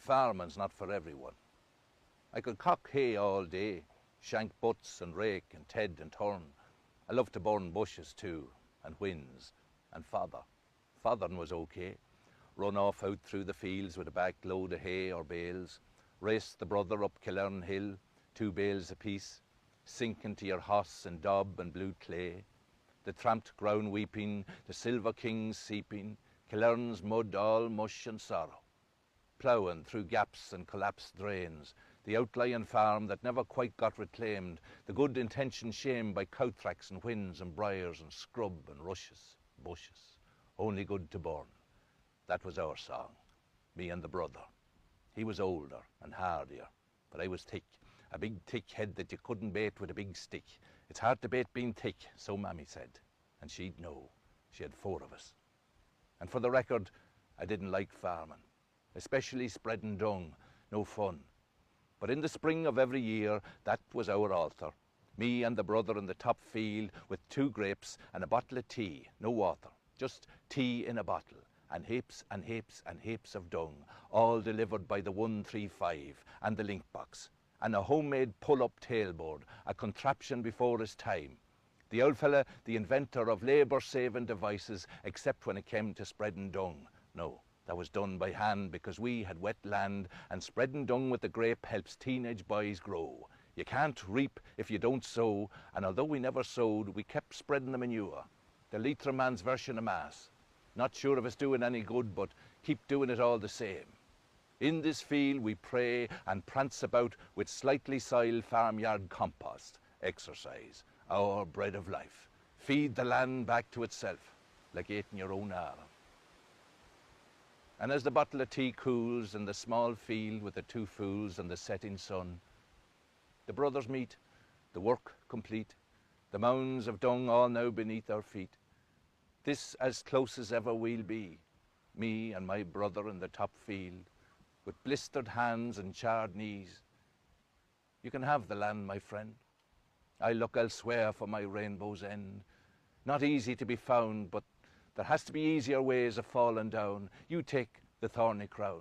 Farming's not for everyone. I could cock hay all day, shank butts and rake and ted and turn. I love to burn bushes too, and whins, and fodder. Foddering was okay. Run off out through the fields with a back load of hay or bales, race the brother up Killern Hill, 2 bales apiece, sink into your hoss in daub and blue clay, the tramped ground weeping, the silver kings seeping, Killern's mud all mush and sorrow, ploughing through gaps and collapsed drains, the outlying farm that never quite got reclaimed, the good intention shamed by cow tracks and whins and briars and scrub and rushes, bushes, only good to burn. That was our song, me and the brother. He was older and hardier, but I was thick, a big thick head that you couldn't bait with a big stick. It's hard to bait being thick, so Mammy said, and she'd know. She had 4 of us. And for the record, I didn't like farming, especially spreading dung, no fun. But in the spring of every year, that was our altar. Me and the brother in the top field with 2 grapes and a bottle of tea, no water, just tea in a bottle, and heaps and heaps and heaps of dung, all delivered by the 135 and the link box, and a homemade pull-up tailboard, a contraption before his time. The old fella, the inventor of labour-saving devices, except when it came to spreading dung. No, that was done by hand because we had wet land, and spreading dung with the grape helps teenage boys grow. You can't reap if you don't sow, and although we never sowed, we kept spreading the manure. The Leitrim man's version of Mass. Not sure if it's doing any good, but keep doing it all the same. In this field we pray and prance about with slightly soiled farmyard compost. Exercise, our bread of life. Feed the land back to itself, like eating your own arm. And as the bottle of tea cools in the small field with the 2 fools and the setting sun, the brothers meet, the work complete, the mounds of dung all now beneath our feet. This as close as ever we'll be, me and my brother in the top field, with blistered hands and charred knees. You can have the land, my friend. I look elsewhere for my rainbow's end. Not easy to be found, but there has to be easier ways of falling down. You take the thorny crown,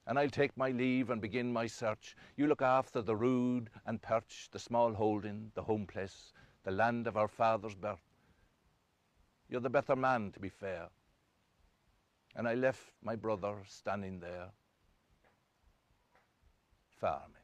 and I'll take my leave and begin my search. You look after the rood and perch, the small holding, the home place, the land of our father's birth. You're the better man, to be fair. And I left my brother standing there, farming.